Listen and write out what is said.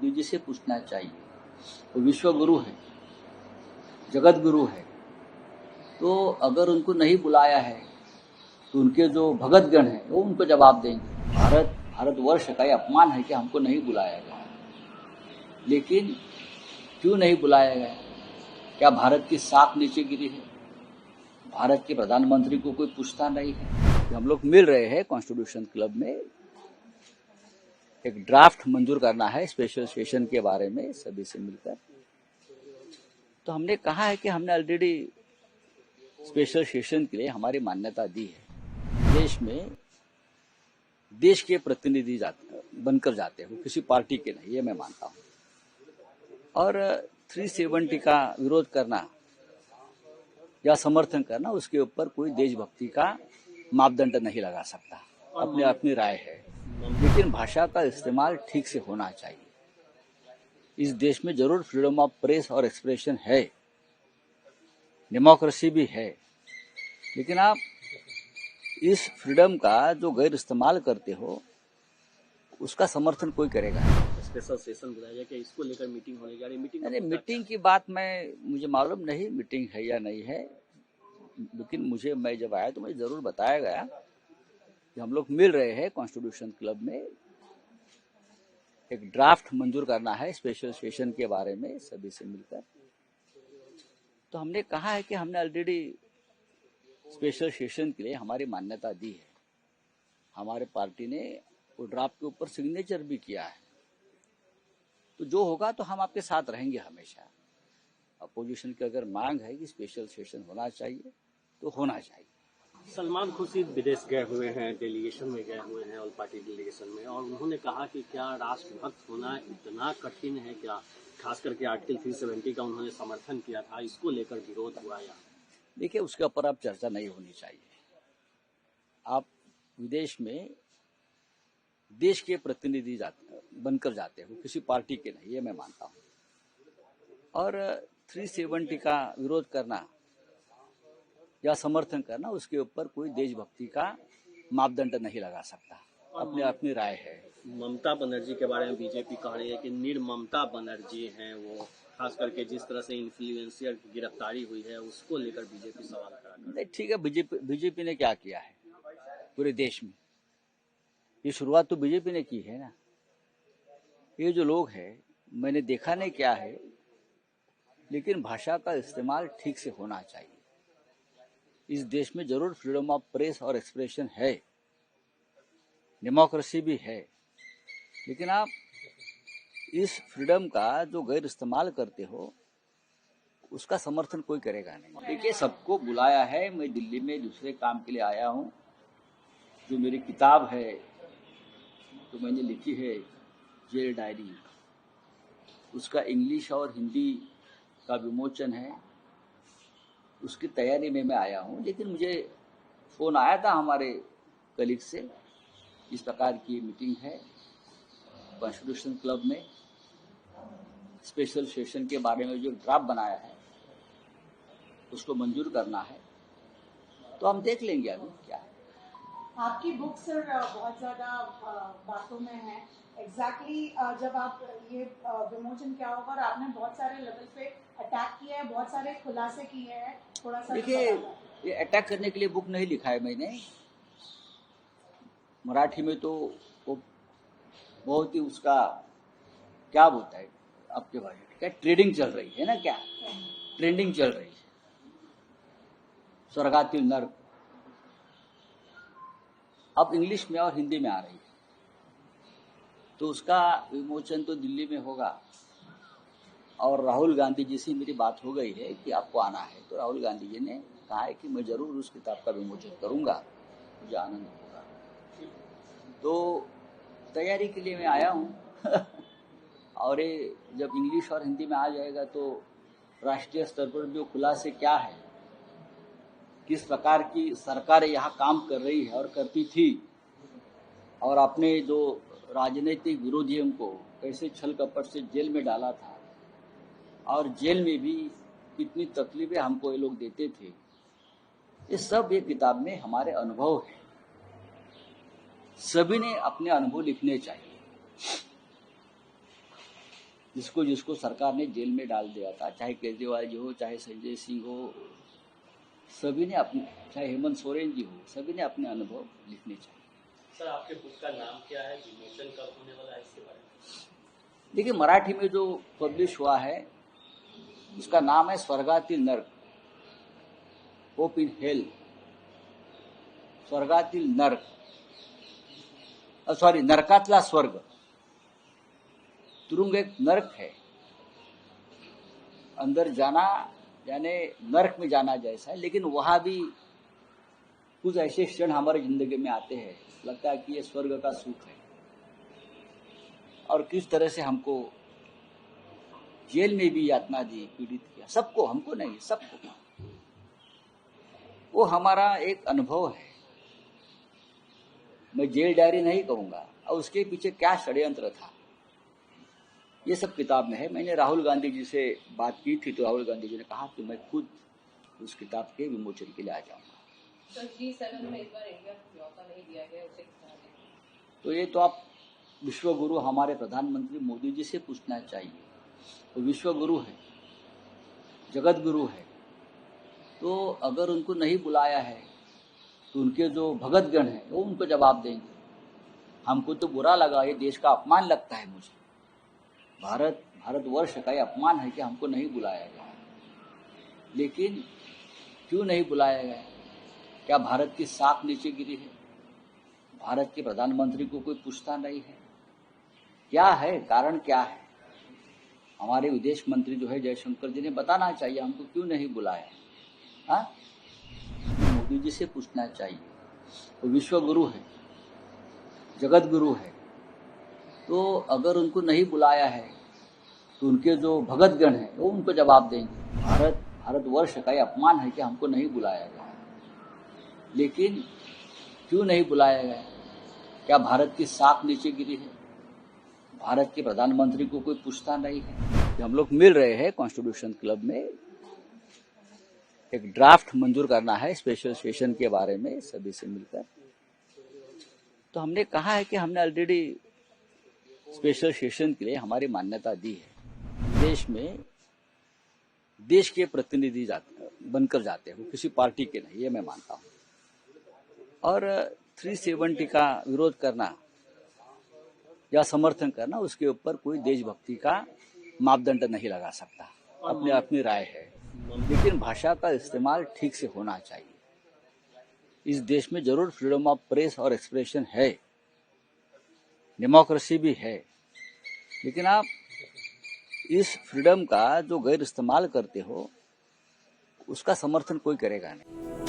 मोदी जी से पूछना चाहिए। वो विश्व गुरु है, जगत गुरु है, तो अगर उनको नहीं बुलाया है तो उनके जो भगतगण हैं वो उनको जवाब देंगे। भारतवर्ष का यह अपमान है कि हमको नहीं बुलाया गया। लेकिन क्यों नहीं बुलाया गया? क्या भारत की साख नीचे गिरी है? भारत के प्रधानमंत्री को कोई पूछता नहीं है? हम लोग मिल रहे हैं कॉन्स्टिट्यूशन क्लब में, एक ड्राफ्ट मंजूर करना है स्पेशल सेशन के बारे में सभी से मिलकर। तो हमने कहा है कि हमने ऑलरेडी स्पेशल सेशन के लिए हमारी मान्यता दी है। देश में देश के प्रतिनिधि बनकर जाते हो, किसी पार्टी के नहीं, ये मैं मानता हूँ। और 370 का विरोध करना या समर्थन करना, उसके ऊपर कोई देशभक्ति का मापदंड नहीं लगा सकता। अपनी अपनी राय है, लेकिन भाषा का इस्तेमाल ठीक से होना चाहिए। इस देश में जरूर फ्रीडम ऑफ प्रेस और एक्सप्रेशन है, डेमोक्रेसी भी है, लेकिन आप इस फ्रीडम का जो गैर इस्तेमाल करते हो उसका समर्थन कोई करेगा। स्पेशल सेशन बुलाया गया कि इसको लेकर मीटिंग होने जा रही है। अरे मीटिंग की बात मुझे मालूम नहीं मीटिंग है या नहीं है, लेकिन मैं जब आया तो मुझे जरूर बताया गया कि हम लोग मिल रहे हैं कॉन्स्टिट्यूशन क्लब में, एक ड्राफ्ट मंजूर करना है स्पेशल सेशन के बारे में सभी से मिलकर। तो हमने कहा है कि हमने ऑलरेडी स्पेशल सेशन के लिए हमारी मान्यता दी है। हमारे पार्टी ने वो ड्राफ्ट के ऊपर सिग्नेचर भी किया है। तो जो होगा तो हम आपके साथ रहेंगे हमेशा। अपोजिशन की अगर मांग है कि स्पेशल सेशन होना चाहिए तो होना चाहिए। सलमान खुर्शीद विदेश गए हुए हैं, डेलीगेशन में गए हुए हैं, ऑल पार्टी डेलीगेशन में, और उन्होंने कहा कि क्या राष्ट्रभक्त होना इतना कठिन है क्या? खास करके आर्टिकल 370 का उन्होंने समर्थन किया था, इसको लेकर विरोध हुआ। या देखिए, उसके ऊपर अब चर्चा नहीं होनी चाहिए। आप विदेश में देश के प्रतिनिधि बनकर जाते हो, किसी पार्टी के नहीं, ये मैं मानता हूँ। और 370 का विरोध करना या समर्थन करना, उसके ऊपर कोई देशभक्ति का मापदंड नहीं लगा सकता। अपनी अपनी राय है। ममता बनर्जी के बारे में बीजेपी कह रही है कि निर्ममता बनर्जी हैं वो, खास करके जिस तरह से इन्फ्लुएंसर की गिरफ्तारी हुई है उसको लेकर बीजेपी सवाल खड़ा कर रही है। ठीक है, बीजेपी ने क्या किया है पूरे देश में? ये शुरुआत तो बीजेपी ने की है ना। ये जो लोग हैं, मैंने देखा नहीं क्या है, लेकिन भाषा का इस्तेमाल ठीक से होना चाहिए। इस देश में जरूर फ्रीडम ऑफ प्रेस और एक्सप्रेशन है, डेमोक्रेसी भी है, लेकिन आप इस फ्रीडम का जो गैर इस्तेमाल करते हो उसका समर्थन कोई करेगा नहीं। देखिए, सबको बुलाया है। मैं दिल्ली में दूसरे काम के लिए आया हूँ। जो मेरी किताब है तो मैंने लिखी है, जेल डायरी, उसका इंग्लिश और हिंदी का विमोचन है। उसकी तैयारी में मैं आया हूँ। लेकिन मुझे फोन आया था हमारे कलीग से, इस प्रकार की मीटिंग है कॉन्स्टिट्यूशन क्लब में, स्पेशल सेशन के बारे में जो ड्राफ्ट बनाया है उसको मंजूर करना है। तो हम देख लेंगे अभी क्या है। आपकी बुक सर बहुत ज्यादा बातों में है। एग्जैक्टली जब आप ये विमोचन क्या होगा, और आपने बहुत सारे लेवल पे अटैक किया है, बहुत सारे खुलासे किए हैं, थोड़ा सा देखिए, ये अटैक करने के लिए बुक नहीं लिखा है मैंने। मराठी में तो वो बहुत ही उसका क्या बोलता है आपके भाई, क्या ट्रेडिंग चल रही है ना, क्या ट्रेंडिंग चल रही है, स्वर्गातील नर्क। अब इंग्लिश में और हिंदी में आ रही है, तो उसका विमोचन तो दिल्ली में होगा। और राहुल गांधी जी से मेरी बात हो गई है कि आपको आना है, तो राहुल गांधी जी ने कहा है कि मैं जरूर उस किताब का विमोचन करूंगा, मुझे आनंद होगा। तो तैयारी के लिए मैं आया हूँ और ये जब इंग्लिश और हिंदी में आ जाएगा तो राष्ट्रीय स्तर पर जो खुलासे क्या है, किस प्रकार की सरकारें यहाँ काम कर रही है और करती थी, और अपने जो राजनीतिक विरोधियों को कैसे छल कपट से जेल में डाला था, और जेल में भी कितनी तकलीफें हमको ये लोग देते थे, ये सब ये किताब में हमारे अनुभव है। सभी ने अपने अनुभव लिखने चाहिए। जिसको जिसको सरकार ने जेल में डाल दिया था, चाहे केजरीवाल जी हो, चाहे संजय सिंह हो, सभी ने अपने, चाहे हेमंत सोरेन जी हो, सभी ने अपने अनुभव लिखने चाहिए। सर, आपके बुक का नाम क्या है, विमोचन कब होने वाला है, इसके बारे में? देखिए, मराठी में जो पब्लिश हुआ है उसका नाम है स्वर्गातील नर्क, होप इन हेल। स्वर्गातील नर्क, सॉरी, नरकातला स्वर्ग। तुरुंग एक नर्क है, अंदर जाना यानी नर्क में जाना जैसा है, लेकिन वहां भी कुछ ऐसे क्षण हमारे जिंदगी में आते हैं, लगता है कि ये स्वर्ग का सुख है। और किस तरह से हमको जेल में भी यातना दी, पीड़ित किया, सबको, हमको नहीं, सबको। वो हमारा एक अनुभव है। मैं जेल डायरी नहीं कहूंगा, और उसके पीछे क्या षड्यंत्र था, ये सब किताब में है। मैंने राहुल गांधी जी से बात की थी, तो राहुल गांधी जी ने कहा कि मैं खुद उस किताब के विमोचन के लिए आ जाऊंगा। सर, G7 में इस बार इंडिया को न्योता नहीं दिया गया, उसे क्या देखें? तो ये तो आप विश्व गुरु हमारे प्रधानमंत्री मोदी जी से पूछना चाहिए। वो विश्व गुरु है, जगत गुरु है, तो अगर उनको नहीं बुलाया है तो उनके जो भगतगण हैं वो उनको जवाब देंगे। हमको तो बुरा लगा, ये देश का अपमान लगता है मुझे। भारतवर्ष का ये अपमान है कि हमको नहीं बुलाया गया। लेकिन क्यों नहीं बुलाया गया? क्या भारत की साख नीचे गिरी है? भारत के प्रधानमंत्री को कोई पूछता नहीं है? क्या है कारण, क्या है? हमारे विदेश मंत्री जो है जयशंकर जी ने बताना चाहिए हमको क्यों नहीं बुलाया। हाँ, मोदी जी से पूछना चाहिए। वो विश्व गुरु है, जगत गुरु है, तो अगर उनको नहीं बुलाया है तो उनके जो भगतगण हैं वो उनको जवाब देंगे। भारतवर्ष का ये अपमान है कि हमको नहीं बुलाया गया। लेकिन क्यों नहीं बुलाया गया? क्या भारत की साख नीचे गिरी है? भारत के प्रधानमंत्री को कोई पूछता नहीं है। हम लोग मिल रहे हैं कॉन्स्टिट्यूशन क्लब में, एक ड्राफ्ट मंजूर करना है स्पेशल सेशन के बारे में सभी से मिलकर। तो हमने कहा है कि हमने ऑलरेडी स्पेशल सेशन के लिए हमारी मान्यता दी है। देश में देश के प्रतिनिधि बनकर जाते हैं, वो किसी पार्टी के नहीं, ये मैं मानता हूँ। और 370 का विरोध करना या समर्थन करना, उसके ऊपर कोई देशभक्ति का मापदंड नहीं लगा सकता। अपनी अपनी राय है, लेकिन भाषा का इस्तेमाल ठीक से होना चाहिए। इस देश में जरूर फ्रीडम ऑफ प्रेस और एक्सप्रेशन है, डेमोक्रेसी भी है, लेकिन आप इस फ्रीडम का जो गैर इस्तेमाल करते हो उसका समर्थन कोई करेगा नहीं।